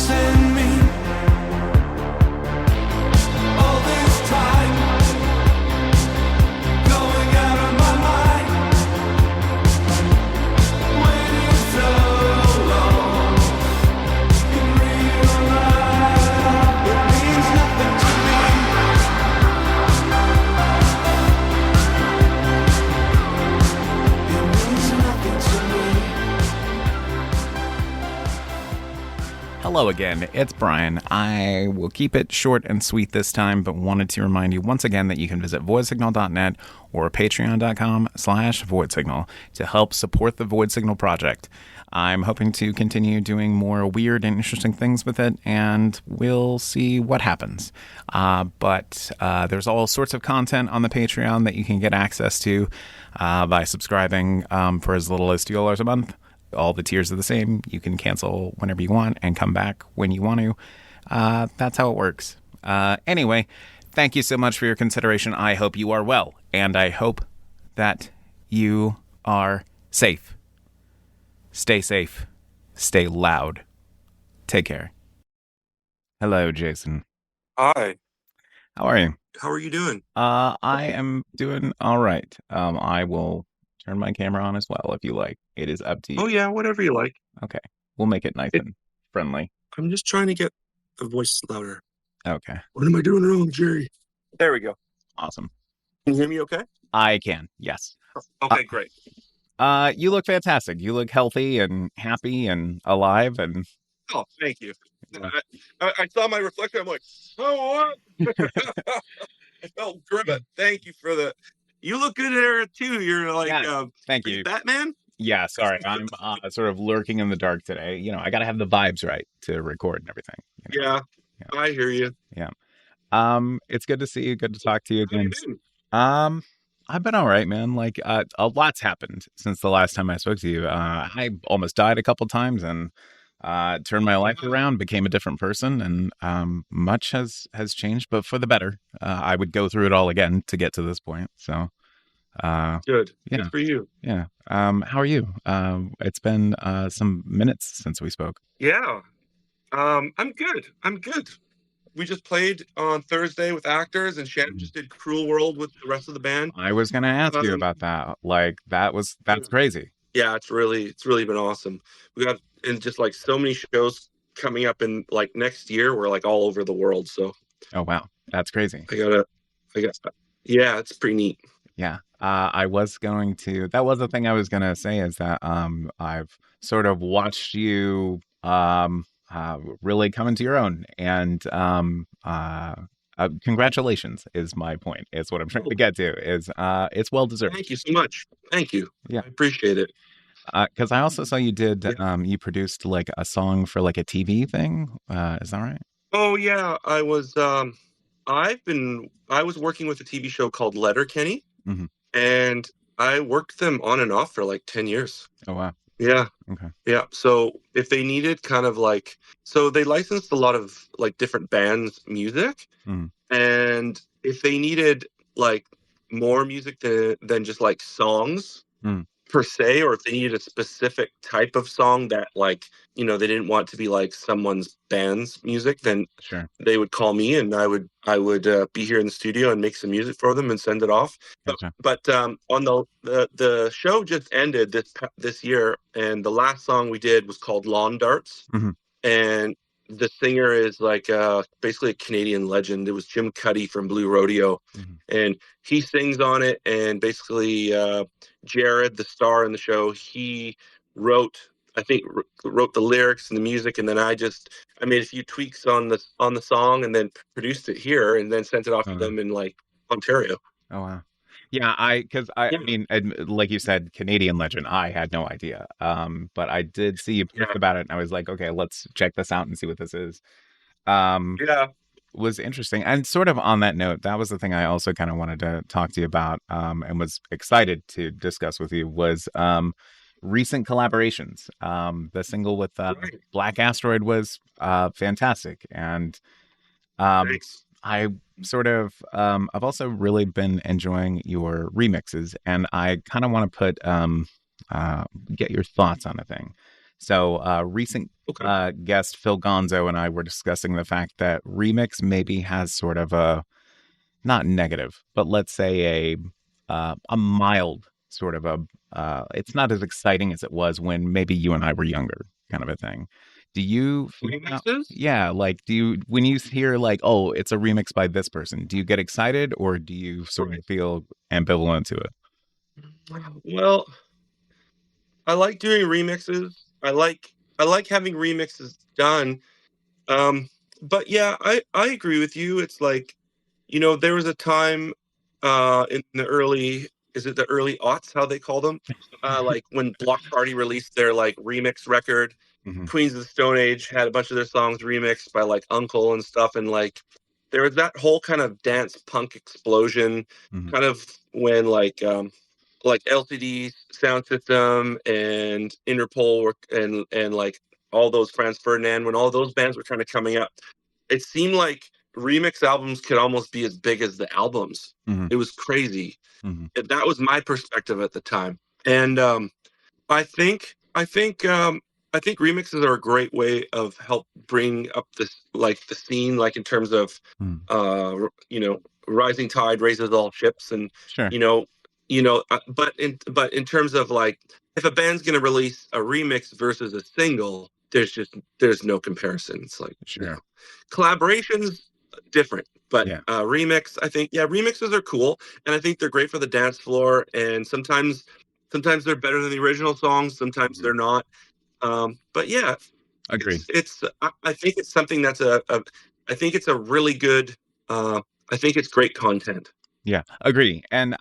missing me all this time, going out of my mind, waiting so long in real life. It means nothing to me. It means nothing to me. Hello again, it's Brian. I will keep it short and sweet this time, but wanted to remind you once again that you can visit voidsignal.net or patreon.com/voidsignal to help support the Void Signal project. I'm hoping to continue doing more weird and interesting things with it, and we'll see what happens. But there's all sorts of content on the Patreon that you can get access to by subscribing for as little as $2 a month. All the tiers are the same. You can cancel whenever you want and come back when you want to. That's how it works. Anyway, thank you so much for your consideration. I hope you are well, and I hope that you are safe. Stay safe. Stay loud. Take care. Hello, Jason. Hi, How are you? how are you doing? I am doing all right. I will turn my camera on as well if you like. It is up to you. Oh yeah, whatever you like. Okay. We'll make it nice It- and friendly. I'm just trying to get the voice louder. Okay. What am I doing wrong, Jerry? There we go. Awesome. Can you hear me okay? I can. Yes. Okay, great. You look fantastic. You look healthy and happy and alive and Oh, thank you. Yeah. I saw my reflection. I'm like, oh, what? I felt Corbett. Thank you for the. You look good there too. You're like, Yeah, thank are you you. Batman? Yeah, sorry. I'm sort of lurking in the dark today. You know, I got to have the vibes right to record and everything. You know? Yeah, I hear you. It's good to see you. Good to talk to you How you again. been? I've been all right, man. Like, a lot's happened since the last time I spoke to you. I almost died a couple times and turned my life Wow. around, became a different person, and much has changed, but for the better. I would go through it all again to get to this point. So, Good. yeah. Good for you. yeah. How are you? It's been some minutes since we spoke. Yeah. I'm good. I'm good. We just played on Thursday with actors, and Shannon just did Cruel World with the rest of the band. I was gonna ask you Um, about that. Like, that's crazy. Yeah, it's really been awesome. We got and just like so many shows coming up in like next year. We're like all over the world. So Oh wow, that's crazy. I got yeah, it's pretty neat. Yeah. That was the thing I was gonna say is that I've sort of watched you really come into your own, and congratulations is my point. Is what I'm trying to get to. Is it's well deserved. Thank you so much. Thank you. Yeah. I appreciate it. Because I also saw you did Yeah. you produced like a song for like a TV thing. Is that right? Oh yeah, I was working with a TV show called Letterkenny, Mhm. and I worked them on and off for like 10 years. Oh wow. Yeah. Okay. Yeah. So if they needed kind of like, so they licensed a lot of like different bands' music. Mhm. And if they needed like more music than just like songs Mm. per se, or if they needed a specific type of song that like, they didn't want to be like someone's band's music, then Sure. they would call me and I would be here in the studio and make some music for them and send it off. Gotcha. But on the show just ended this year, and the last song we did was called Lawn Darts. Mhm. And the singer is like basically a Canadian legend. It was Jim Cuddy from Blue Rodeo, Mhm. and he sings on it. And basically, Jared, the star in the show, he wrote, I think, wrote the lyrics and the music, and then I made a few tweaks on the song, and then produced it here, and then sent it off to Oh, them in like Ontario. Oh wow. Yeah, I Yeah. mean, like you said, Canadian legend. I had no idea. But I did see you post Yeah. about it, and I was like, okay, let's check this out and see what this is. Um, Yeah. was interesting, and sort of on that note, that was the thing I also kind of wanted to talk to you about, and was excited to discuss with you was recent collaborations. The single with Right. Black Asteroid was fantastic, and Thanks. I sort of I've also really been enjoying your remixes, and I kind of want to put get your thoughts on a thing. So, recent Okay. guest Phil Gonzo and I were discussing the fact that remix maybe has sort of a not negative, but let's say a mild sort of a it's not as exciting as it was when maybe you and I were younger, kind of a thing. Do you feel that? Remixes? Yeah, like do you when you hear like, oh, it's a remix by this person, do you get excited or do you sort of feel ambivalent to it? Well, I like doing remixes. I like having remixes done. Um, but yeah, I agree with you. It's like, there was a time in the early, is it the early aughts, how they call them? Like when Block Party released their like remix record, Hmm. Queens of the Stone Age had a bunch of their songs remixed by like Uncle and stuff, and like there was that whole kind of dance punk explosion, Hmm. kind of when like LCD Sound System and Interpol were and like all those Franz Ferdinand, when all those bands were kind of coming up, it seemed like remix albums could almost be as big as the albums. Hmm. It was crazy. Hmm. That was my perspective at the time. And I think I think I think remixes are a great way of help bring up this like the scene, like in terms of Hmm. rising tide raises all ships, and Sure. you know but in terms of like if a band's going to release a remix versus a single, there's no comparison. It's like Sure. collaborations different, but Yeah. remix, I think, yeah, remixes are cool, and I think they're great for the dance floor, and sometimes they're better than the original songs, sometimes Hmm. they're not. But yeah, Agree. I think it's something that's I think it's a really good I think it's great content. Yeah, agree. And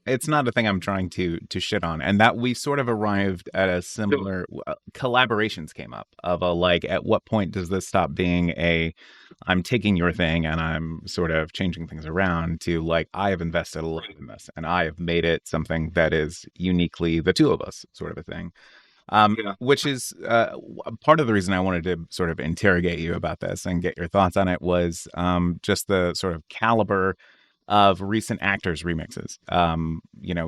it's not a thing I'm trying to shit on. And that we sort of arrived at a No, similar collaborations came up of a like, at what point does this stop being I'm taking your thing and I'm sort of changing things around to like, I have invested a lot in this and I have made it something that is uniquely the two of us sort of a thing. yeah, Which is part of the reason I wanted to sort of interrogate you about this and get your thoughts on it was just the sort of caliber of recent actors remixes.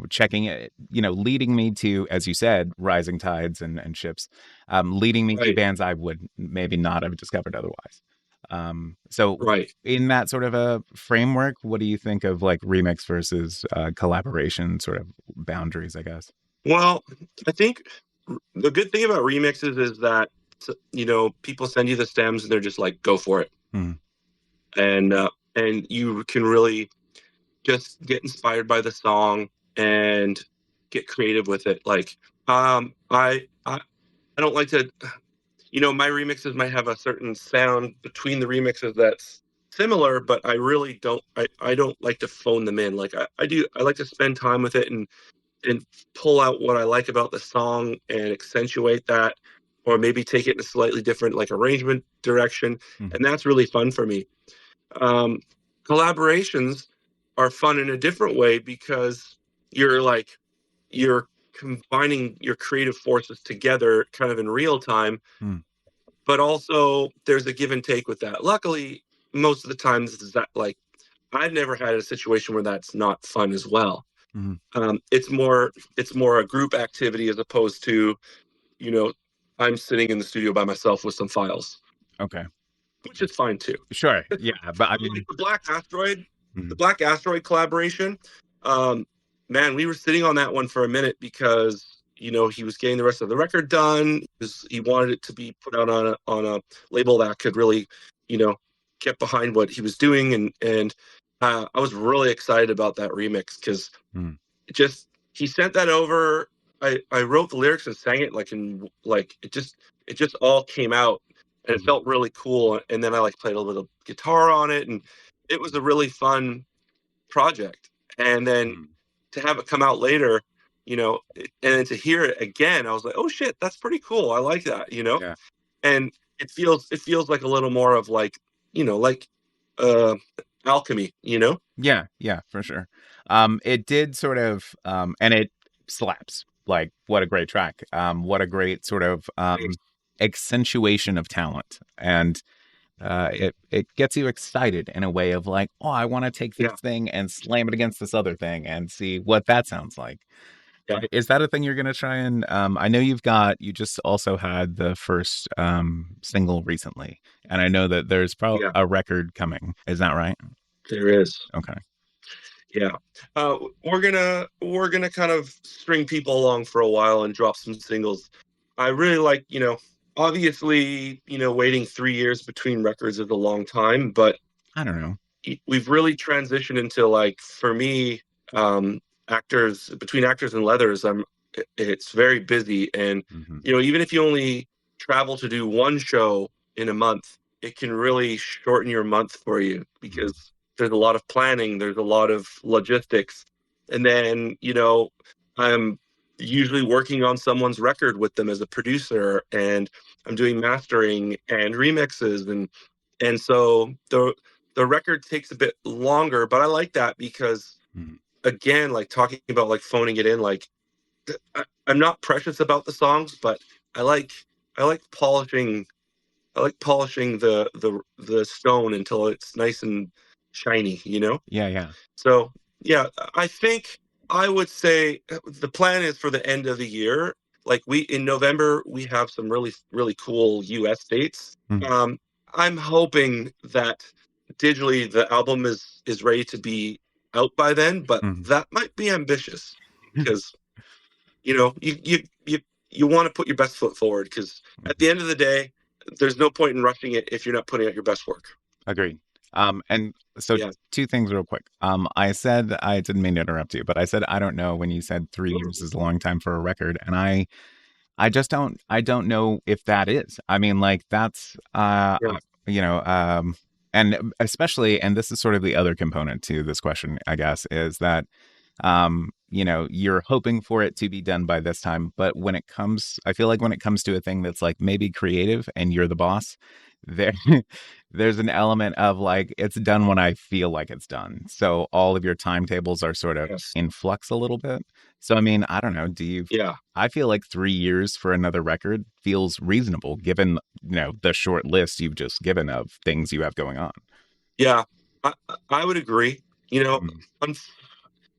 Checking it, leading me to, as you said, rising tides and ships, leading me to right, bands I would maybe not have discovered otherwise. So right. in that sort of a framework, what do you think of like remix versus collaboration sort of boundaries, I guess? Well, I think the good thing about remixes is that people send you the stems and they're just like go for it, Hmm. and you can really just get inspired by the song and get creative with it. Like, I don't like to, my remixes might have a certain sound between the remixes that's similar, but I really don't, I don't like to phone them in. Like I do, I like to spend time with it and pull out what I like about the song and accentuate that, or maybe take it in a slightly different like arrangement direction. Hmm. And that's really fun for me. Um, Collaborations are fun in a different way because you're like you're combining your creative forces together kind of in real time, Hmm. but also there's a give and take with that. Luckily, most of the times is that like I've never had a situation where that's not fun as well. Hmm. It's more a group activity as opposed to you know I'm sitting in the studio by myself with some files, Okay. which is fine too. Sure. Yeah. But I Like mean, The mhm. Black Asteroid collaboration. Um, Man, we were sitting on that one for a minute because he was getting the rest of the record done. He wanted it to be put out on a label that could really, you know, get behind what he was doing, and I was really excited about that remix because Mhm. just he sent that over. I wrote the lyrics and sang it like in like it just all came out, and it Mhm. felt really cool. And then I like played a little bit of guitar on it, and it was a really fun project. And then Mhm. to have it come out later, and then to hear it again, I was like, oh shit, that's pretty cool. I like that. Yeah. And it feels like a little more of like uh alchemy. Yeah. Yeah. For sure. It did sort of, and it slaps. Like, what a great track. What a great sort of accentuation of talent, and it gets you excited in a way of like, oh, I want to take this Yeah. thing and slam it against this other thing and see what that sounds like. Yeah. Is that a thing you're gonna try and I know you just also had the first single recently, and I know that there's probably Yeah, a record coming. Is that right? there is. Okay. Yeah. We're gonna kind of string people along for a while and drop some singles. I really like, obviously, waiting 3 years between records is a long time, but I don't know. we've really transitioned into, like, for me, actors between actors and leathers, it's very busy, and Hmm. even if you only travel to do one show in a month, it can really shorten your month for you Hmm. because there's a lot of planning, there's a lot of logistics, and then I'm usually working on someone's record with them as a producer, and I'm doing mastering and remixes, and so the record takes a bit longer, but I like that because, Hmm. again, like, talking about, like, phoning it in, like, I'm not precious about the songs, but I like I like polishing I like polishing the stone until it's nice and shiny, you know? Yeah, yeah. So, yeah, I think I would say the plan is for the end of the year. Like, we in November, we have some really, really cool US dates. Hmm. Um, I'm hoping that digitally the album is ready to be out by then, but Hmm. that might be ambitious because you want to put your best foot forward because at the end of the day, there's no point in rushing it if you're not putting out your best work. Agreed. And so Yeah. two things real quick. I said I didn't mean to interrupt you, but I said I don't know when you said 3 years is a long time for a record, and I don't know if that is. I mean, like that's Yeah. you know, and especially, and this is sort of the other component to this question, I guess, is that you're hoping for it to be done by this time, but when it comes, I feel like when it comes to a thing that's like maybe creative and you're the boss, there there's an element of like it's done when I feel like it's done. So all of your timetables are sort of Yes. in flux a little bit. So I mean, I don't know, do you Yeah. I feel like 3 years for another record feels reasonable given, the short list you've just given of things you have going on. Yeah, I would agree. You know, Mm. un-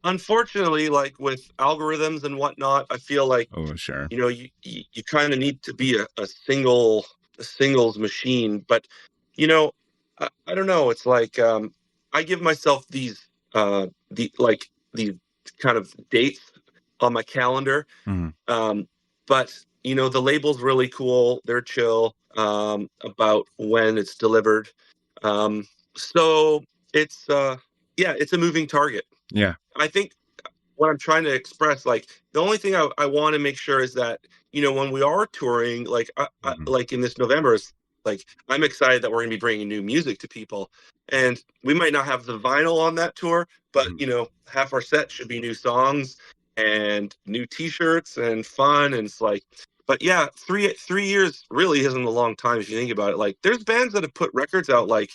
unfortunately, like with algorithms and whatnot, I feel like Oh, sure. you kind of need to be a singles machine. But you know, I don't know. It's like, I give myself these kind of dates on my calendar, Mhm. um, but the label's really cool. They're chill, about when it's delivered. So it's yeah, it's a moving target. Yeah. I think what I'm trying to express, like, the only thing I want to make sure is that, when we are touring, like, Mhm. like in this November, is like, I'm excited that we're going to be bringing new music to people, and we might not have the vinyl on that tour, but Mhm. half our set should be new songs and new T-shirts and fun, and it's like, but yeah, 3 years really isn't a long time if you think about it. Like, there's bands that have put records out, like,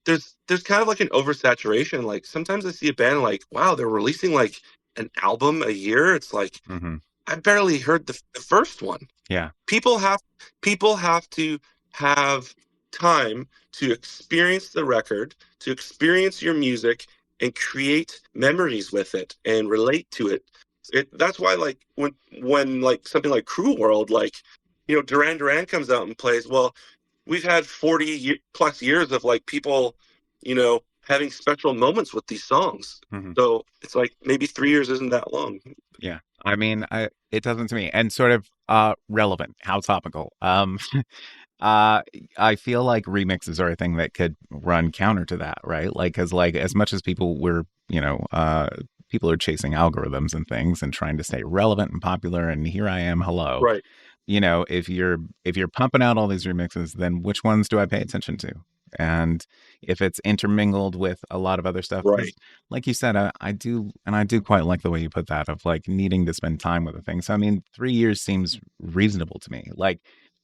there's kind of like an oversaturation. Like, sometimes I see a band like, wow, they're releasing like an album a year. It's like, Mhm. I barely heard the first one. Yeah. People have people have to have time to experience the record, to experience your music, and create memories with it and relate to it. That's why, like, when like something like Cruel World, like, Duran Duran comes out and plays. Well, we've had 40 plus years of, like, people, having special moments with these songs. Mhm. So it's like maybe 3 years isn't that long. Yeah. I mean, it doesn't to me. And sort of relevant, how topical. Uh I feel like remixes are a thing that could run counter to that, right? Like cuz like as much as people are chasing algorithms and things and trying to stay relevant and popular and here I am, hello. Right, If you're pumping out all these remixes, then which ones do I pay attention to? And if it's intermingled with a lot of other stuff, because right, like you said, I do quite like the way you put that of like needing to spend time with a thing. So I mean, 3 years seems reasonable to me. Like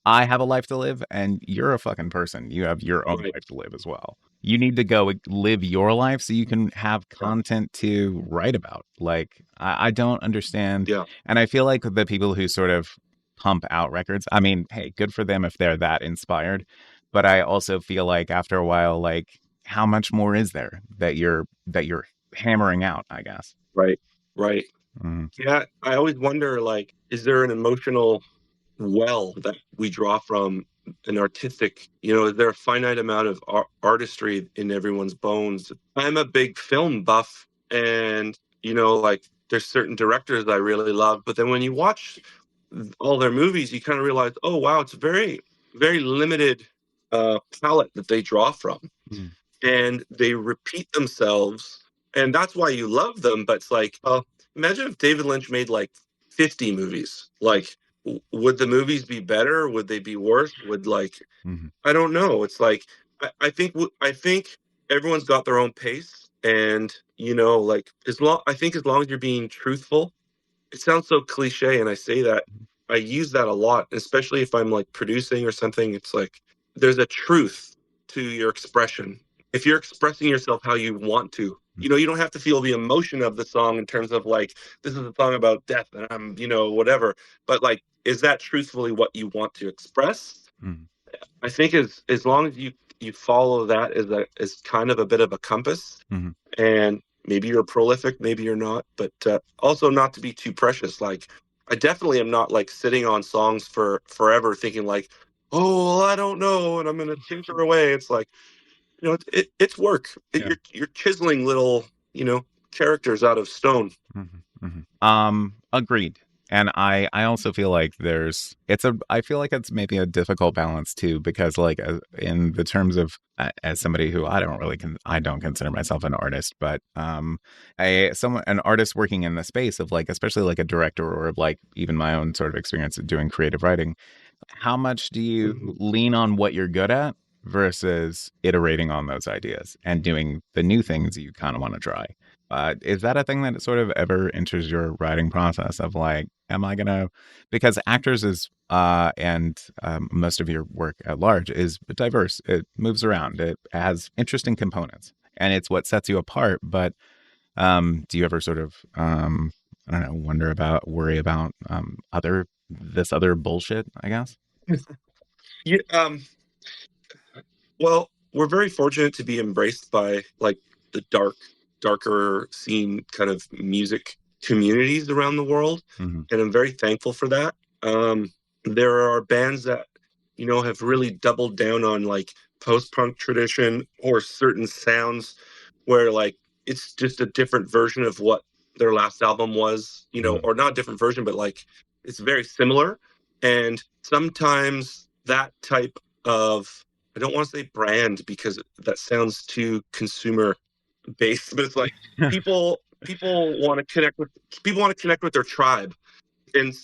I have a life to live, and you're a fucking person. You have your own right. life to live as well. You need to go live your life so you can have Yeah, content to write about. Like I don't understand, yeah, and I feel like the people who sort of pump out records. I mean, hey, good for them if they're that inspired. But I also feel like after a while, like how much more is there that you're hammering out, I guess. right, right. Mm-hmm. Yeah, I always wonder, like, is there an emotional well that we draw from, an artistic, is there a finite amount of artistry in everyone's bones? I'm a big film buff, and like, there's certain directors I really love, but then when you watch all their movies, you kind of realize, oh wow, it's a very, very limited palette that they draw from, and they repeat themselves, and that's why you love them. But it's like, imagine if David Lynch made like 50 movies. Like, would the movies be better? Would they be worse? Would, like, Mm-hmm. I don't know. It's like, I think everyone's got their own pace, and like, as long as you're being truthful. It sounds so cliche, and I say that, I use that a lot, especially if I'm like producing or something. It's like, there's a truth to your expression. If you're expressing yourself how you want to, you don't have to feel the emotion of the song in terms of like, this is a song about death and I'm, whatever. But like, is that truthfully what you want to express? Mm-hmm. I think as long as you follow that as kind of a bit of a compass, Mm-hmm. and maybe you're prolific, maybe you're not, but also not to be too precious. Like, I definitely am not like sitting on songs for forever thinking like, oh, well, I don't know, and I'm gonna tinker away. It's like, it's work. Yeah. You're chiseling little, characters out of stone. Mm-hmm. Mm-hmm. Agreed. And I also feel like I feel like it's maybe a difficult balance too, because like in the terms of as somebody who I don't consider myself an artist, but an artist working in the space of like, especially like a director or like even my own sort of experience of doing creative writing, how much do you lean on what you're good at versus iterating on those ideas and doing the new things you kind of want to try? Is that a thing that sort of ever enters your writing process of like, am I gonna? Because actors is and most of your work at large is diverse. It moves around. It has interesting components, and it's what sets you apart. But do you ever sort of I don't know, worry about other bullshit? I guess. Yeah, well, we're very fortunate to be embraced by like the darker scene kind of music communities around the world, Mm-hmm. and I'm very thankful for that. There are bands that have really doubled down on like post-punk tradition or certain sounds where like it's just a different version of what their last album was, Mm-hmm. or not a different version, but like it's very similar. And sometimes that type of, I don't want to say brand because that sounds too consumer based, but it's like people want to connect with their tribe. And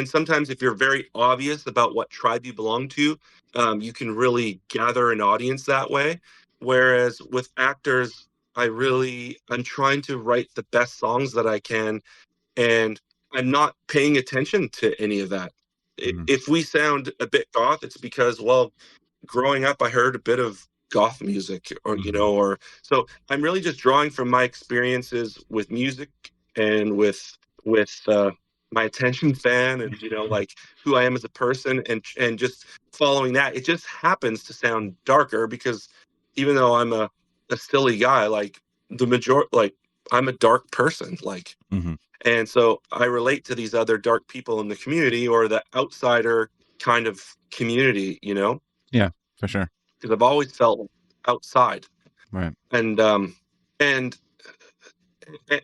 sometimes if you're very obvious about what tribe you belong to, you can really gather an audience that way. Whereas with actors, I'm trying to write the best songs that I can, and I'm not paying attention to any of that. Mm-hmm. If we sound a bit goth, it's because, well, growing up I heard a bit of goth music, or Mm-hmm. so I'm really just drawing from my experiences with music, and with my attention fan, and like who I am as a person, and just following that. It just happens to sound darker because even though I'm a silly guy, like the major like I'm a dark person, like, Mm-hmm. and so I relate to these other dark people in the community, or the outsider kind of community, Yeah, for sure. because I've always felt outside. Right. And and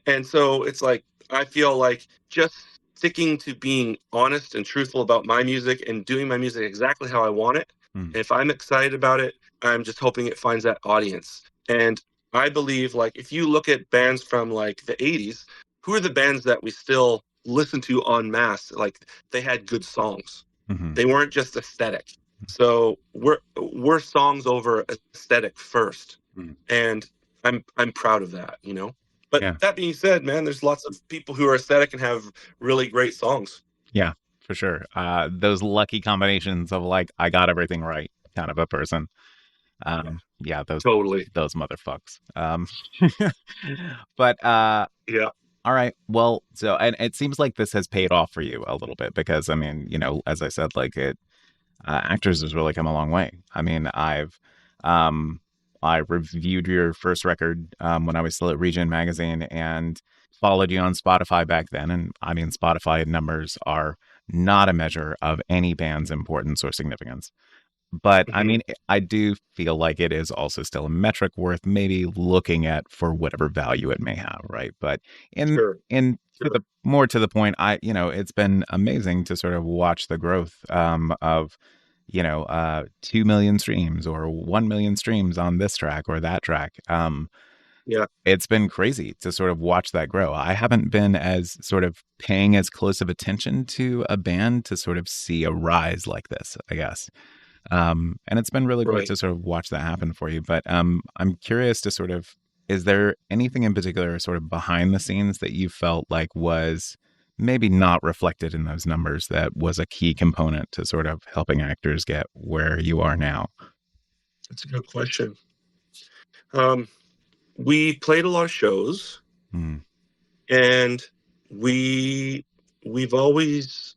and so it's like, I feel like just sticking to being honest and truthful about my music and doing my music exactly how I want it. Mm-hmm. And if I'm excited about it, I'm just hoping it finds that audience. And I believe, like, if you look at bands from like the 80s, who are the bands that we still listen to en masse? Like, they had good songs. Mm-hmm. They weren't just aesthetic. So we're songs over aesthetic first, Mm-hmm. and I'm proud of that. But Yeah. that being said, man, there's lots of people who are aesthetic and have really great songs. Yeah, for sure. Those lucky combinations of like, I got everything right kind of a person. Yeah, Totally. those motherfucks. But Yeah. all right. Well, so and it seems like this has paid off for you a little bit because I mean, as I said, like actors has really come a long way. I mean, um I reviewed your first record when I was still at Region Magazine, and followed you on Spotify back then, and I mean, Spotify numbers are not a measure of any band's importance or significance. But I Hmm. mean, I do feel like it is also still a metric worth maybe looking at for whatever value it may have, right? But in Sure, in to sure. the more to the point, it's been amazing to sort of watch the growth of 2 million streams or 1 million streams on this track or that track. Yeah, It's been crazy to sort of watch that grow. I haven't been as sort of paying as close of attention to a band to sort of see a rise like this, I guess. And it's been really great right. to sort of watch that happen for you. But I'm curious to sort of, is there anything in particular sort of behind the scenes that you felt like was maybe not reflected in those numbers that was a key component to sort of helping actors get where you are now? That's a good question. Um, we played a lot of shows, Mm, and we we've always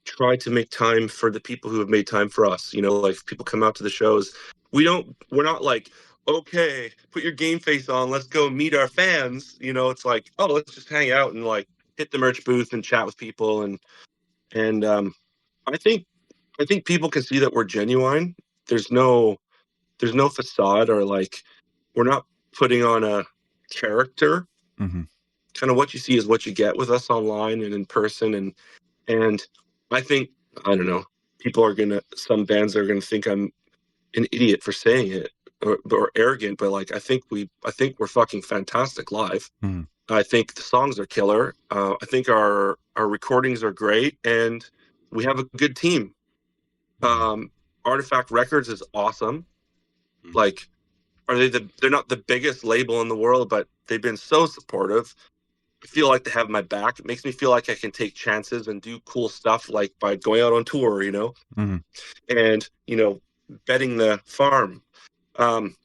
tried to make time for the people who have made time for us. Like if people come out to the shows, we're not like, okay, put your game face on, let's go meet our fans. It's like, oh, let's just hang out and like hit the merch booth and chat with people, and I think I think people can see that we're genuine. There's no there's no facade, or like we're not putting on a character. hmm Kind of what you see is what you get with us online and in person, and I think, I don't know, some bands are gonna think I'm an idiot for saying it, or arrogant, but like I think we're fucking fantastic live. hmm I think the songs are killer. I think our recordings are great, and we have a good team. um Artifact Records is awesome. Like, they're not the biggest label in the world, but they've been so supportive. I feel like they have my back. It makes me feel like I can take chances and do cool stuff, like by going out on tour, hmm and betting the farm. Um,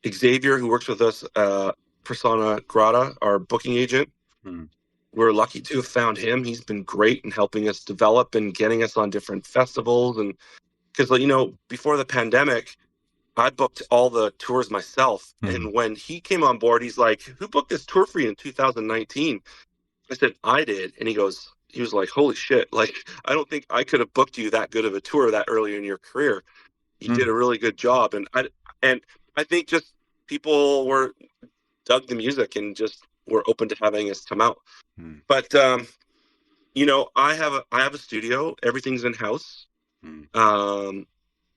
Xavier, who works with us, Persona Grata, our booking agent, hmm we're lucky to have found him. He's been great in helping us develop and getting us on different festivals. And because, before the pandemic, I booked all the tours myself. hmm And when he came on board, he's like, "Who booked this tour for you in 2019?" I said, "I did." And he was like, "Holy shit. Like, I don't think I could have booked you that good of a tour that early in your career. You did a really good job." And I think just people were dug the music and just were open to having us come out. hmm But, I have a studio. Everything's in house. Um,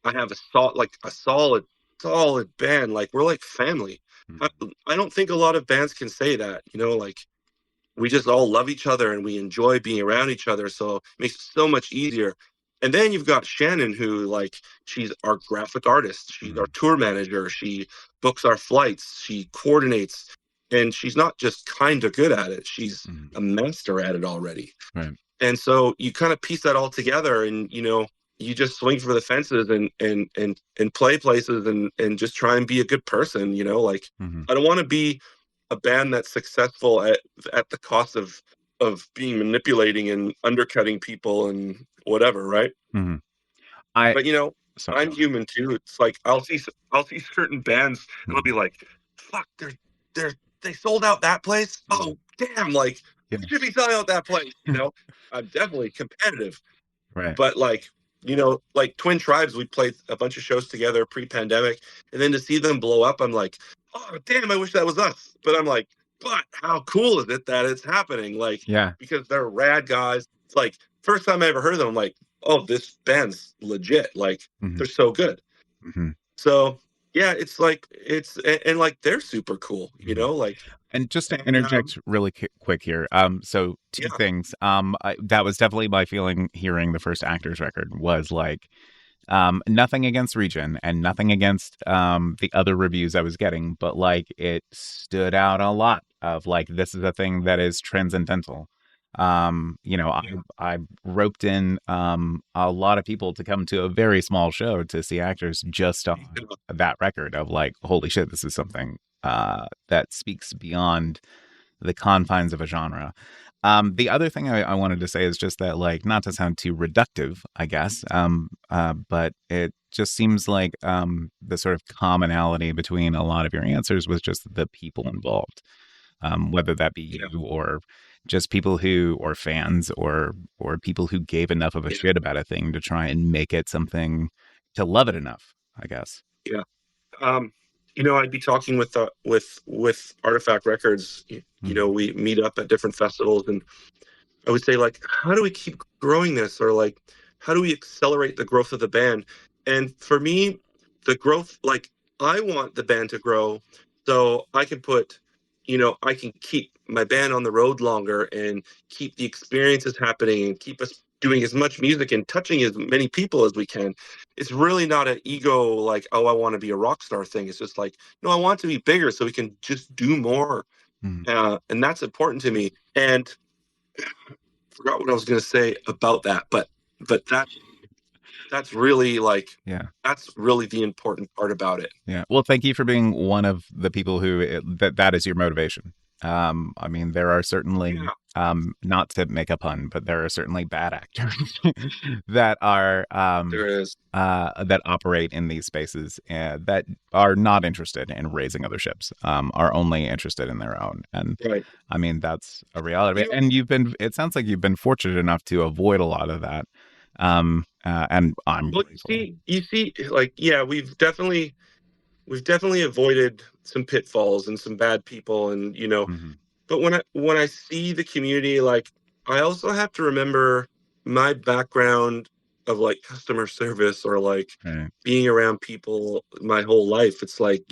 I have a solid band. Like, we're like family. I, I don't think a lot of bands can say that, like, we just all love each other and we enjoy being around each other. So it makes it so much easier. And then you've got Shannon, who, like, she's our graphic artist, she's our hmm tour manager, she books our flights, she coordinates, and she's not just kind of good at it, she's hmm a master at it already. Right. And so you kind of piece that all together, and you just swing for the fences and play places, and just try and be a good person. Like, hmm I don't want to be a band that's successful at the cost of being manipulating and undercutting people and whatever, right? hmm I But sorry. I'm human too. It's like I'll see certain bands and I'll Mhm. be like, fuck, they're they sold out that place. Mhm. Oh damn, like, Yeah. we should be selling out that place. I'm definitely competitive, Right. but like, like Twin Tribes, we played a bunch of shows together pre-pandemic, and then to see them blow up, I'm like, oh damn, I wish that was us. But I'm like, but how cool is it that it's happening? Like, Yeah. because they're rad guys. It's like, first time I ever heard them, I'm like, oh, this band's legit. Like, hmm they're so good. hmm So yeah, it's like and like they're super cool, hmm like, And just to and interject really quick here, so two yeah, things. That was definitely my feeling hearing the first Actors record was like, nothing against Region and nothing against the other reviews I was getting, but like it stood out a lot of like this is a thing that is transcendental. I roped in a lot of people to come to a very small show to see Actors just on that record of like, holy shit, this is something that speaks beyond the confines of a genre. The other thing I wanted to say is just that, like, not to sound too reductive, I guess, but it just seems like the sort of commonality between a lot of your answers was just the people involved. whether that be Yeah. you or just people who or fans or people who gave enough of a Yeah. shit about a thing to try and make it something to love it enough, I guess. Yeah. Um, I'd be talking with Artifact Records. Hmm. We meet up at different festivals, and I would say, like, how do we keep growing this, or like, how do we accelerate the growth of the band? And for me, the growth, like, I want the band to grow so I can keep my band on the road longer and keep the experiences happening and keep us doing as much music and touching as many people as we can. It's really not an ego, like, oh, I want to be a rock star thing. It's just like, no, I want to be bigger so we can just do more. Hmm. And that's important to me. And forgot what I was going to say about that, but that's really like Yeah. that's really the important part about it. Yeah. Well, thank you for being one of the people who that is your motivation. I mean, there are certainly Yeah, not to make a pun, but there are certainly bad actors that are there is. that operate in these spaces that are not interested in raising other ships, are only interested in their own. And Right. I mean, that's a reality. You And it sounds like you've been fortunate enough to avoid a lot of that. And I'm Well, grateful. you see, like, yeah, we've definitely avoided some pitfalls and some bad people, and Hmm. but when I see the community, like, I also have to remember my background of like customer service, or like Right. being around people my whole life. It's like,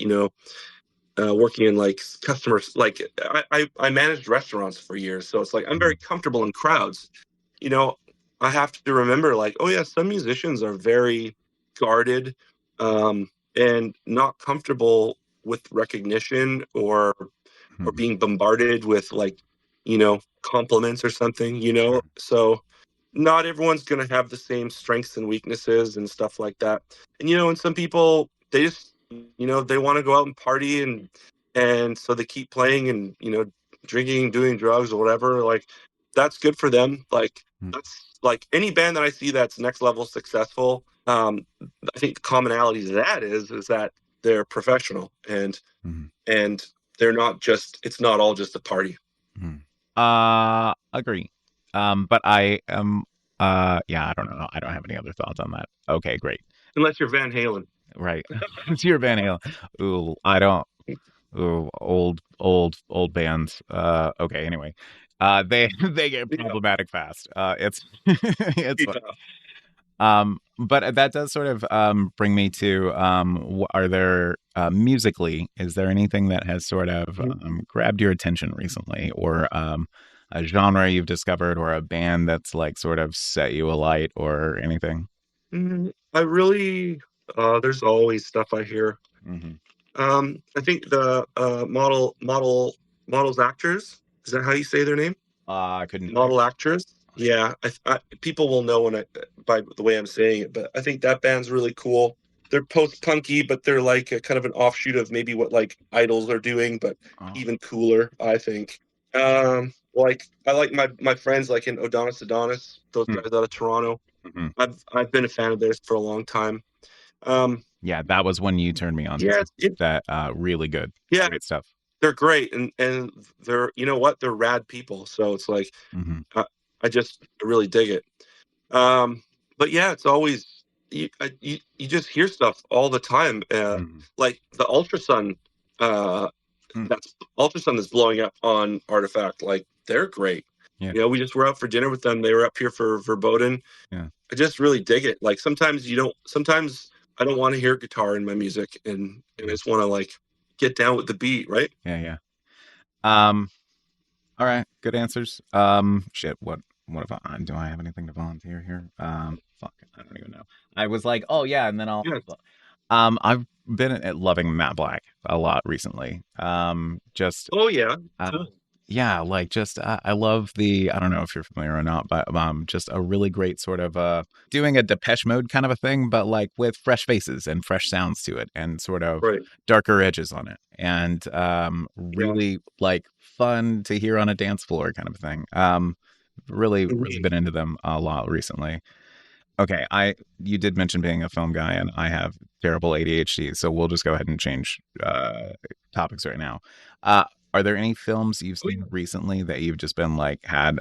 working in like customers, like I managed restaurants for years, so it's like I'm very Mhm. comfortable in crowds. you know I have to remember, like, oh yeah, some musicians are very guarded, and not comfortable with recognition, or Mhm. being bombarded with, like, compliments or something. Sure. So not everyone's going to have the same strengths and weaknesses and stuff like that. And some people, they just, they want to go out and party, and so they keep playing and, drinking, doing drugs or whatever. Like, that's good for them. Like, Mm. that's like any band that I see that's next level successful. I think the commonality to that is that they're professional, Mhm. and they're not just, it's not all just a party. Mhm. Agree. But I am, yeah, I don't know. I don't have any other thoughts on that. Okay, great. Unless you're Van Halen. Right. It's your Van Halen. Ooh, I don't. Ooh, old bands. Okay. Anyway, they they get Yeah. problematic fast. It's it's fun. Yeah. But that does sort of bring me to are there musically, is there anything that has sort of grabbed your attention recently, or a genre you've discovered, or a band that's like sort of set you alight, or anything? I really, there's always stuff I hear. Hmm. I think the models actors. Is that how you say their name? I couldn't tell you. Model actress. Yeah, people will know when by the way I'm saying it, but I think that band's really cool. They're post punky, but they're like a kind of an offshoot of maybe what like Idols are doing, but Oh. even cooler, I think. Like, I like my friends, like in Adonis, those guys out of Toronto. Mm-hmm. I've been a fan of theirs for a long time. Um, Yeah, that was when you turned me on to yeah, that. Really good, yeah, great stuff. they're great, and they're, they're rad people. So it's like, Hmm. I, I just really dig it. Um, but yeah, it's always, you just hear stuff all the time. Hmm. Like the ultrasun, uh, that's ultrasun that's blowing up on Artifact. Like, they're great. Yeah, We just were out for dinner with them. They were up here for Verboten. yeah, I just really dig it. Like, sometimes I don't want to hear guitar in my music, and I just want to, like, get down with the beat, right? yeah, yeah. Um, all right, good answers. Shit, what if I do I have anything to volunteer here? Fuck, I don't even know. I was like, oh yeah, and then Yeah. I've been loving Matt Black a lot recently. Just Oh yeah. uh, Cool. yeah, like just I love the, I don't know if you're familiar or not, but just a really great sort of doing a Depeche Mode kind of a thing, but like with fresh faces and fresh sounds to it, and sort of Right. darker edges on it, and Yeah. really like fun to hear on a dance floor kind of thing. Really Mhm. been into them a lot recently. Okay, you did mention being a film guy, and I have terrible ADHD, so we'll just go ahead and change topics right now. Are there any films you've Oh seen yeah. recently that you've just been like had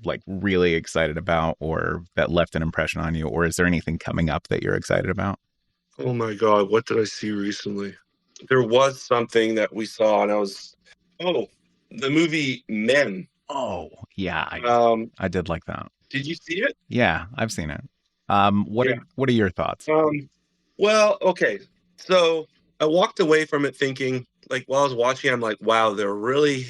like really excited about or that left an impression on you, or is there anything coming up that you're excited about? Oh my God, what did I see recently? There was something that we saw, and I was, oh, the movie Men. Oh, yeah, Um, I did like that. did you see it? Yeah, I've seen it. Yeah. What are your thoughts? Well, okay. So I walked away from it thinking, like, while I was watching, I'm like, wow, they're really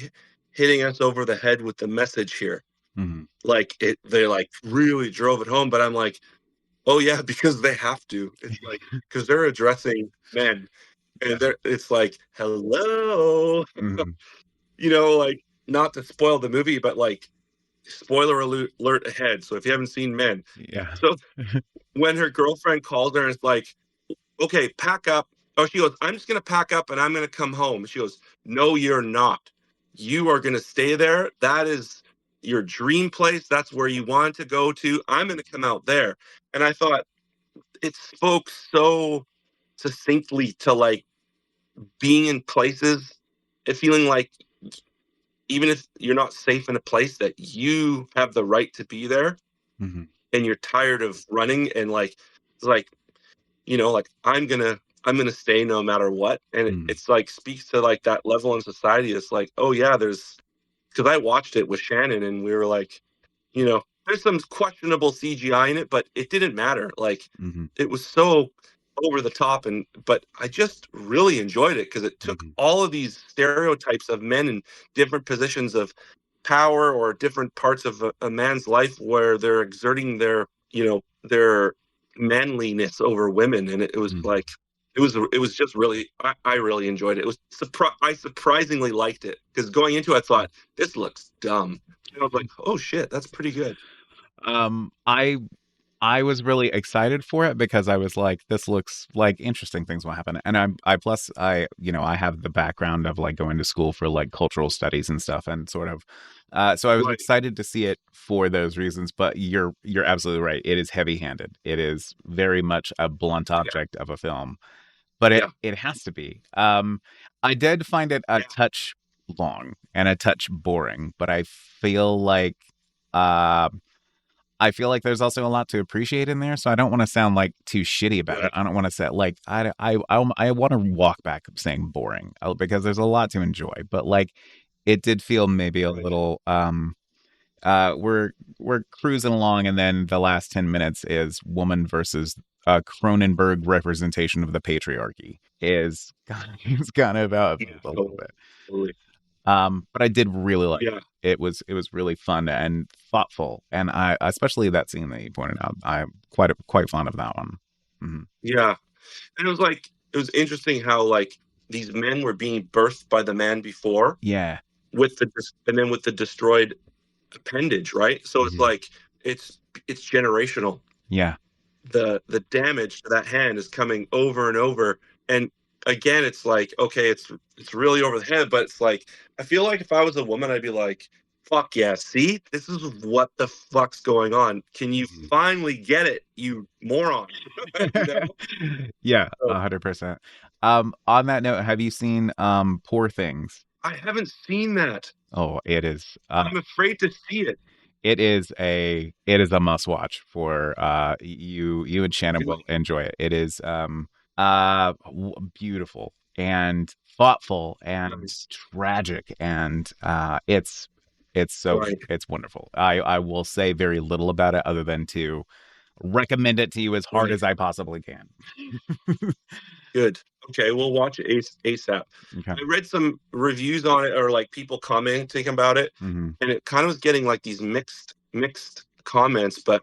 hitting us over the head with the message here. Hmm. Like they like really drove it home. But I'm like, oh yeah, because they have to. It's like because they're addressing men, and it's like, hello, Hmm. like not to spoil the movie, but like spoiler alert ahead. So if you haven't seen Men, Yeah. so when her girlfriend calls her and it's like, okay, pack up. Oh, she goes, I'm just going to pack up and I'm going to come home. She goes, no, you're not. You are going to stay there. That is your dream place. That's where you want to go to. I'm going to come out there. And I thought it spoke so succinctly to like being in places and feeling like even if you're not safe in a place that you have the right to be there Hmm. and you're tired of running and like it's like like I'm gonna stay no matter what. And Hmm. it's like speaks to like that level in society. It's like, oh yeah, there's because I watched it with Shannon and we were like, there's some questionable CGI in it, but it didn't matter. Like Hmm. it was so over the top, and but I just really enjoyed it because it took Hmm. all of these stereotypes of men in different positions of power or different parts of a man's life where they're exerting their manliness over women, and it was Hmm. like it was just really I really enjoyed it. I surprisingly liked it because going into it I thought this looks dumb. And I was like, oh shit, that's pretty good. Um, I I was really excited for it because I was like, this looks like interesting things will happen. And I plus I have the background of like going to school for like cultural studies and stuff and sort of so I was Right. excited to see it for those reasons, but you're absolutely right. It is heavy-handed. It is very much a blunt Yeah. object of a film, but Yeah. it has to be. I did find it a Yeah. touch long and a touch boring, but uh I feel like there's also a lot to appreciate in there, so I don't want to sound like too shitty about it. Right. I don't want to say like I want to walk back saying boring because there's a lot to enjoy, but like it did feel maybe a Right. little we're cruising along and then the last 10 minutes is woman versus Cronenberg representation of the patriarchy is is kind of how it Yeah. feels a little Totally. bit. Totally. But I did really like Yeah. it. It was really fun and thoughtful, and I especially that scene that you pointed out. I'm quite fond of that one. Hmm. Yeah. And it was interesting how like these men were being birthed by the man before Yeah. and then with the destroyed appendage, right? So it's Hmm. like it's it's generational. Yeah. The damage to that hand is coming over and over. And again, it's like, okay, it's really over the head, but it's like I feel like if I was a woman, I'd be like, fuck yeah, see? This is what the fuck's going on. Can you Mhm. finally get it, you moron? you know? Yeah, So 100%. On that note, have you seen Poor Things? I haven't seen that. Oh, I'm afraid to see it. it is a must watch for you and Shannon Good. will enjoy it. It is beautiful and thoughtful and Nice. tragic and Right. it's wonderful. I will say very little about it other than to recommend it to you as hard Right. as I possibly can. Good. Okay, we'll watch it ASAP. Okay. I read some reviews on it or like people commenting about it, Hmm. and it kind of was getting like these mixed comments, but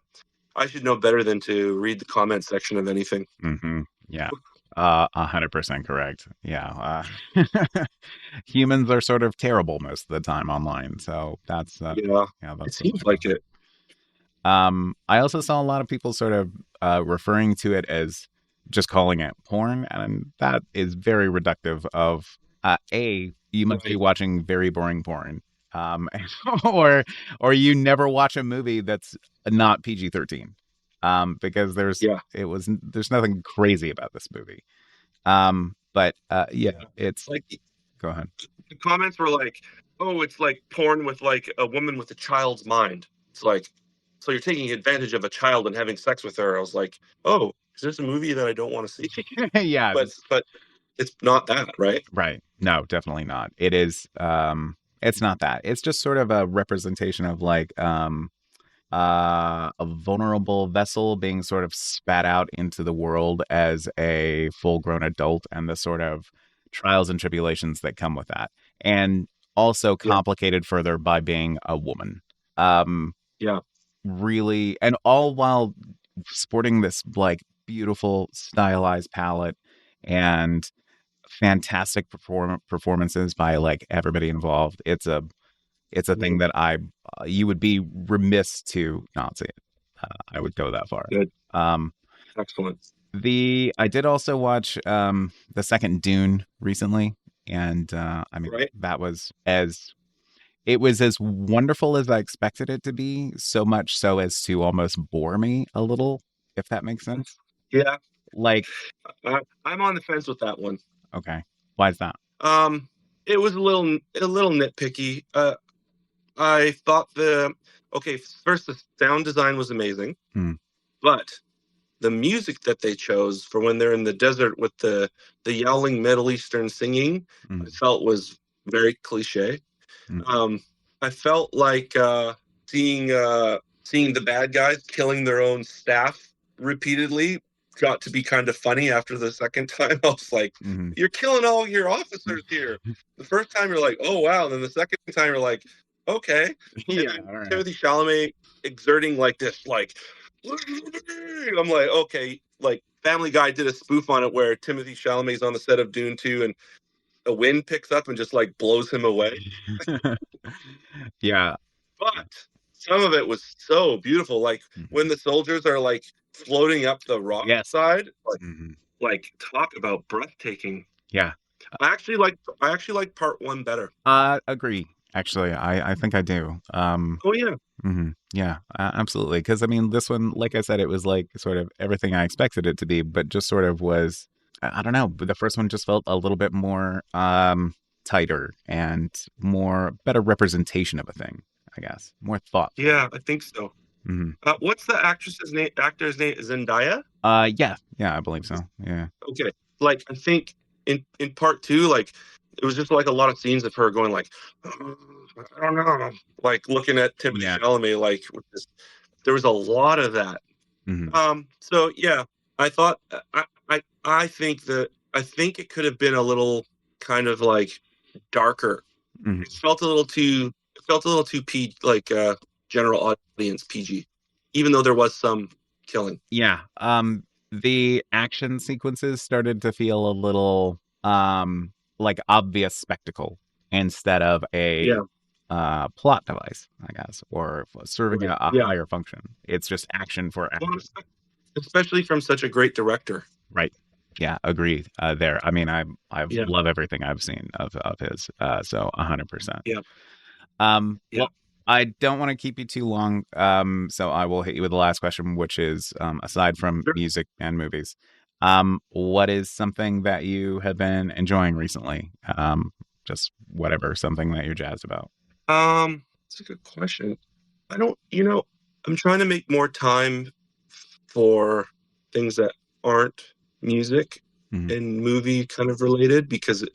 I should know better than to read the comment section of anything. Hmm. Yeah. 100% correct. Yeah. Humans are sort of terrible most of the time online, so Yeah, it that's the way seems it like goes. it. I also saw a lot of people sort of referring to it as just calling it porn, and that is very reductive of you must be Right. watching very boring porn, um, or you never watch a movie that's not PG-13, because Yeah. there's nothing crazy about this movie. But yeah, Yeah. it's Like go ahead. the comments were like, "Oh, it's like porn with like a woman with a child's mind." It's like, so you're taking advantage of a child and having sex with her. I was like, "Oh, is this a movie that I don't want to see?" Yeah, it was But it's not that, right? right. No, definitely not. It is it's not that. It's just sort of a representation of like a vulnerable vessel being sort of spat out into the world as a full grown adult and the sort of trials and tribulations that come with that. And also Yeah, complicated further by being a woman. Um, yeah, really, and all while sporting this like beautiful stylized palette and fantastic performances by like everybody involved. It's a thing mhm, that I you would be remiss to not see it. I would go that far. good, Um, excellent. the I did also watch the second Dune recently, and I mean Right? that was as it was as wonderful as I expected it to be. So much so as to almost bore me a little, if that makes sense. Yeah, Like, I'm on the fence with that one. okay, why is that? Um, it was a little nitpicky. I thought okay, first the sound design was amazing, Hmm, but the music that they chose for when they're in the desert with the yowling Middle Eastern singing, I hmm, felt was very cliche. hmm, Um, I felt like seeing seeing the bad guys killing their own staff repeatedly got to be kind of funny after the second time. I was like, hmm. "You're killing all your officers here." The first time you're like, "Oh wow," and then the second time you're like, "Okay." And Yeah, then all right. Timothy Chalamet exerting like this, like, I'm like, okay, like Family Guy did a spoof on it where Timothy Chalamet's on the set of Dune 2 and a wind picks up and just like blows him away. Yeah. But some of it was so beautiful. Like when Mhm. the soldiers are like floating up the rock Yes. side, Mhm. like talk about breathtaking. Yeah. I actually like part one better. Agree. Actually, I think I do. Oh yeah. Yeah, absolutely. Because I mean, this one, like I said, it was like sort of everything I expected it to be, but just sort of was. I don't know. But the first one just felt a little bit more tighter and more better representation of a thing. I guess more thoughtful. Yeah, I think so. Hmm. What's the actress's name? Actor's name? Zendaya? Yeah, yeah, I believe so. Yeah. Okay. Like I think in part two, like it was just like a lot of scenes of her going like, "Oh, I don't know, like looking at Timothy Yeah. Chalamet, like with this, there was a lot of that. Hmm. So yeah, I thought I think that I think it could have been a little kind of like darker. Hmm. It felt a little too general audience PG, even though there was some killing. Yeah. The action sequences started to feel a little like obvious spectacle instead of a Yeah. plot device, I guess, or serving Right. a Yeah. higher function. It's just action for Well, action. especially from such a great director. Right. Yeah, agreed. There. I mean, I Yeah. love everything I've seen of his. So 100%. Yeah. Yeah. Well, I don't want to keep you too long. So I will hit you with the last question, which is, aside from Sure. music and movies, what is something that you have been enjoying recently? Just whatever, something that you're jazzed about. It's a good question. I don't, you know, I'm trying to make more time for things that aren't music Hmm. and movie kind of related because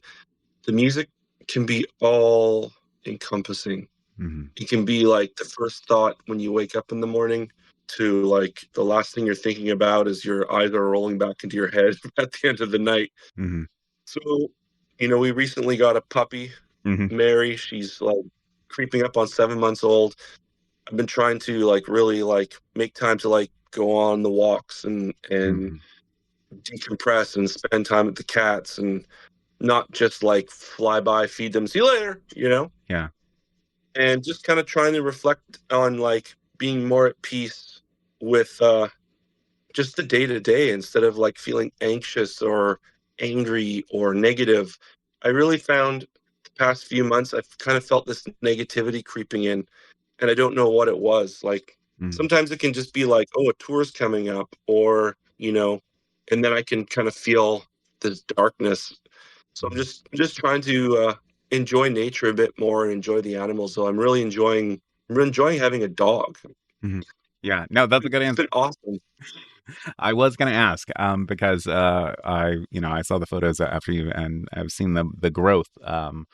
the music can be all encompassing. Hmm. It can be like the first thought when you wake up in the morning to like the last thing you're thinking about as your eyes are rolling back into your head at the end of the night. Hmm. So, we recently got a puppy, Hmm. Mary. She's like creeping up on 7 months old. I've been trying to like really like make time to like go on the walks and Hmm. decompress and spend time with the cats and not just like fly by, feed them, see you later, Yeah. and just kind of trying to reflect on like being more at peace with just the day to day instead of like feeling anxious or angry or negative. I really found the past few months I've kind of felt this negativity creeping in and I don't know what it was. Like Hmm. sometimes it can just be like, oh, a tour's coming up or, and then I can kind of feel this darkness. So I'm just trying to enjoy nature a bit more and enjoy the animals. So I'm enjoying having a dog. Mhm. Yeah, no, that's a good It's answer. been awesome. I was gonna ask, because I saw the photos after you, and I've seen the growth. Being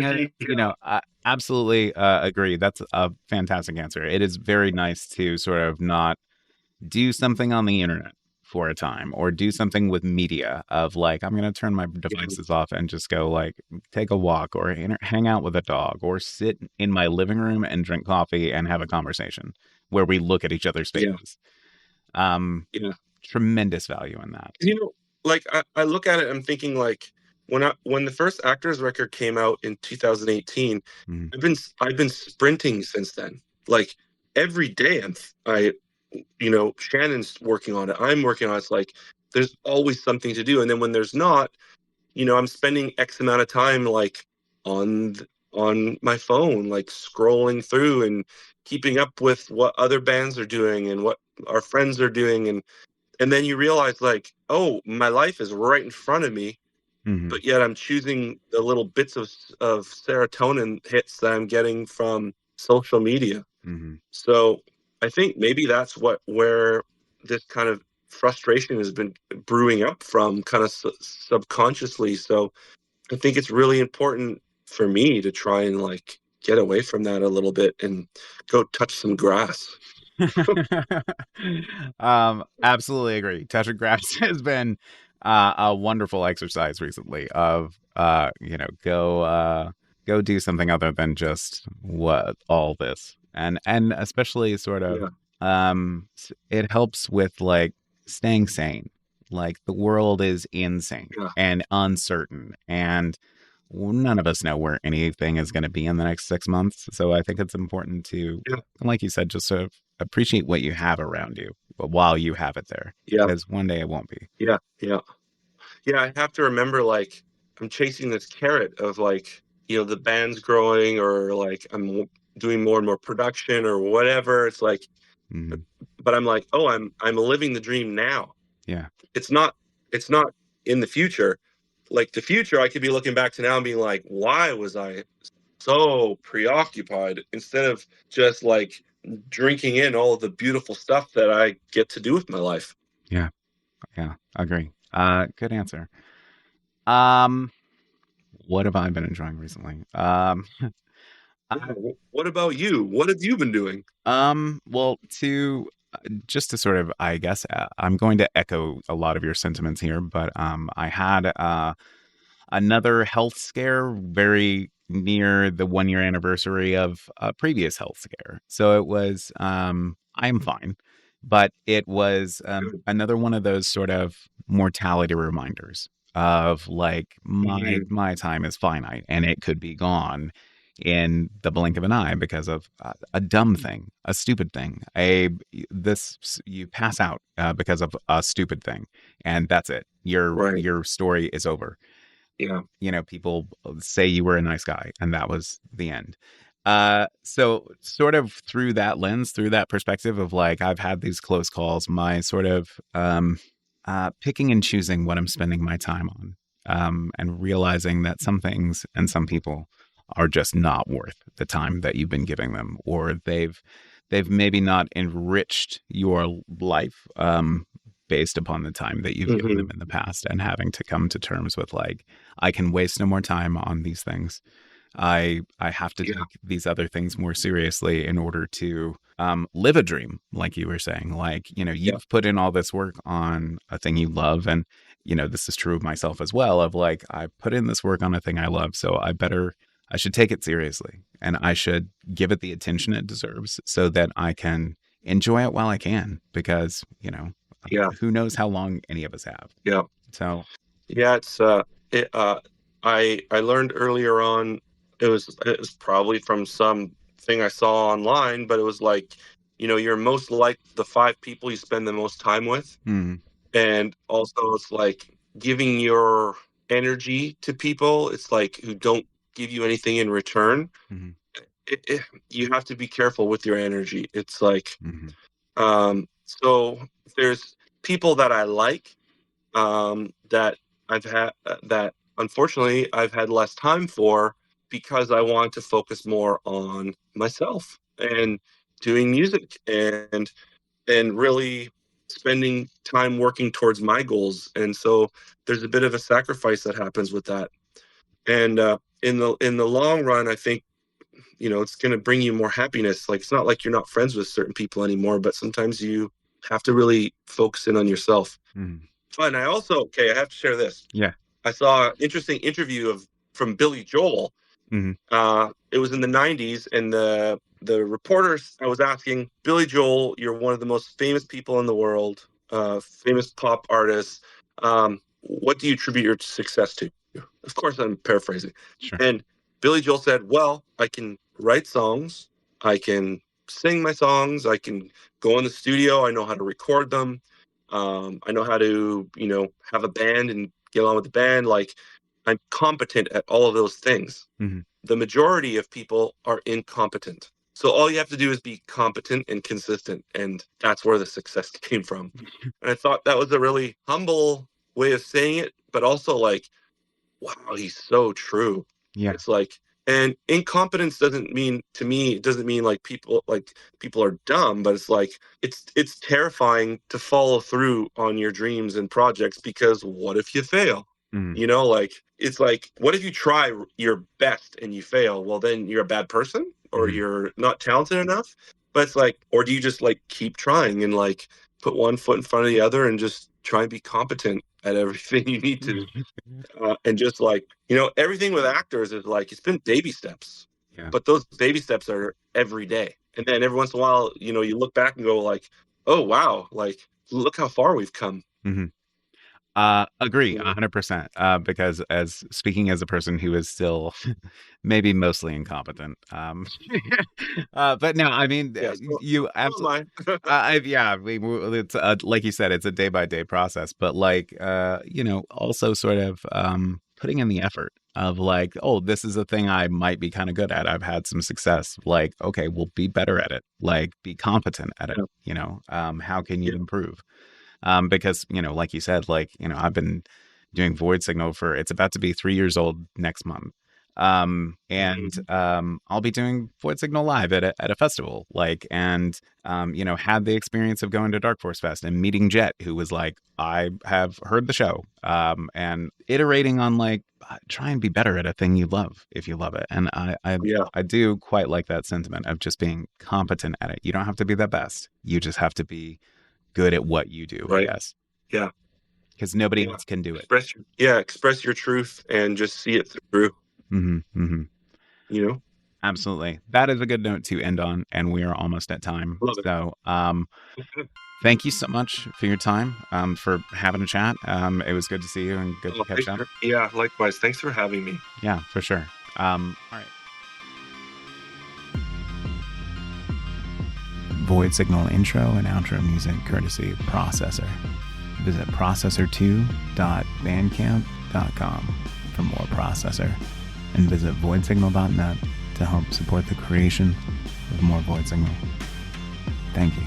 a, Yeah. I absolutely agree. That's a fantastic answer. It is very nice to sort of not do something on the internet for a time, or do something with media of like, I'm going to turn my Yeah. devices off and just go like take a walk, or hang out with a dog, or sit in my living room and drink coffee and have a conversation where we look at each other's Yeah. faces. Um, Yeah. Tremendous value in that. You know, like I look at it, I'm thinking like when the first Actors record came out in 2018, Mhm. I've been sprinting since then. Like every day Shannon's working on it. I'm working on it. It's like there's always something to do. And then when there's not, I'm spending X amount of time like on my phone, like scrolling through and keeping up with what other bands are doing and what our friends are doing. And then you realize like, oh, my life is right in front of me, Mhm. but yet I'm choosing the little bits of serotonin hits that I'm getting from social media. Mhm. So I think maybe that's where this kind of frustration has been brewing up from, kind of subconsciously. So I think it's really important for me to try and like get away from that a little bit and go touch some grass. Absolutely agree. Touching grass has been a wonderful exercise recently of go do something other than just what all this, and especially sort of Yeah, it helps with like staying sane. Like the world is insane yeah, and uncertain, and none of us know where anything is going to be in the next 6 months. So I think it's important to, yeah, like you said, just sort of appreciate what you have around you, but while you have it there, yeah, because one day it won't be. yeah, yeah. Yeah, I have to remember like I'm chasing this carrot of like, the band's growing, or like doing more and more production or whatever. It's like, Hmm. but I'm like, oh, I'm living the dream now. Yeah. It's not in the future. Like the future, I could be looking back to now and being like, why was I so preoccupied, instead of just like drinking in all of the beautiful stuff that I get to do with my life. Yeah. Yeah. Agree. Good answer. Um, what have I been enjoying recently? Yeah. What about you? What have you been doing? Well, to just to sort of, I guess, I'm going to echo a lot of your sentiments here, but I had another health scare very near the 1 year anniversary of a previous health scare. So it was, I'm fine, but it was Good. another one of those sort of mortality reminders of like Mhm. my time is finite and it could be gone in the blink of an eye because of a dumb thing, a stupid thing, you pass out because of a stupid thing, and that's it. Right. Your story is over. Yeah. People say you were a nice guy, and that was the end. So sort of through that lens, through that perspective of like, I've had these close calls, my sort of picking and choosing what I'm spending my time on, and realizing that some things and some people are just not worth the time that you've been giving them, or they've maybe not enriched your life, based upon the time that you've given them Hmm. in the past, and having to come to terms with like, I can waste no more time on these things. I have to Yeah. take these other things more seriously in order to live a dream, like you were saying. Like, Yeah. you've put in all this work on a thing you love, and this is true of myself as well. Of like, I put in this work on a thing I love, so I should take it seriously, and I should give it the attention it deserves, so that I can enjoy it while I can, because Yeah. who knows how long any of us have. Yeah. So, Yeah. It I learned earlier on, it was probably from some thing I saw online, but it was like, you're most like the five people you spend the most time with. mm, And also it's like giving your energy to people, it's like, who don't give you anything in return. mhm, You have to be careful with your energy. It's like, mhm, so there's people that I like, that I've had, that unfortunately I've had less time for because I want to focus more on myself and doing music and really spending time working towards my goals. And so there's a bit of a sacrifice that happens with that. And in the long run, I think it's going to bring you more happiness. Like, it's not like you're not friends with certain people anymore, but sometimes you have to really focus in on yourself. Mhm. And I also, I have to share this. Yeah. I saw an interesting interview from Billy Joel. Mhm. It was in the 90s, and the reporters, I was asking, Billy Joel, you're one of the most famous people in the world, famous pop artist. What do you attribute your success to? Of course, I'm paraphrasing. Sure. And Billy Joel said, well, I can write songs, I can sing my songs, I can go in the studio, I know how to record them, I know how to, have a band and get along with the band. Like, I'm competent at all of those things. Mhm. The majority of people are incompetent. So all you have to do is be competent and consistent. And that's where the success came from. And I thought that was a really humble way of saying it, but also like, wow, he's so true. Yeah. It's like, and incompetence doesn't mean, to me, it doesn't mean like people are dumb, but it's like it's terrifying to follow through on your dreams and projects, because what if you fail? Mhm. Like, it's like, what if you try your best and you fail? Well, then you're a bad person, or Mhm. you're not talented enough. But it's like, or do you just like keep trying and like put one foot in front of the other and just try and be competent at everything you need to, and just like, everything with actors is like, it's been baby steps, Yeah. but those baby steps are every day. And then every once in a while, you look back and go like, oh wow, like, look how far we've come. Mhm. Agree, You know? 100%. Because as speaking as a person who is still maybe mostly incompetent, but no, I mean, Yeah, you so absolutely. am I. Yeah, it's like you said, it's a day by day process, but like, also sort of putting in the effort of like, oh, this is a thing I might be kind of good at. I've had some success. Like, okay, we'll be better at it. Like, be competent at it. How can you Yeah. improve? Because, like you said, like, I've been doing Void Signal it's about to be 3 years old next month. And I'll be doing Void Signal live at a festival, like, and, had the experience of going to Dark Force Fest and meeting Jet, who was like, I have heard the show, and iterating on like, try and be better at a thing you love if you love it. And Yeah. I do quite like that sentiment of just being competent at it. You don't have to be the best. You just have to be good at what you do, I Right. guess, Yeah. because nobody Yeah. else can do it. Express your truth and just see it through, Hmm. Hmm. you know? Absolutely. That is a good note to end on, and we are almost at time. Love it. So, thank you so much for your time, for having a chat. It was good to see you and good to Oh, catch up. yeah, likewise. Thanks for having me. Yeah, for sure. All right. Void Signal intro and outro music courtesy Processor. Visit processor2.bandcamp.com for more Processor, and visit voidsignal.net to help support the creation of more Void Signal. Thank you.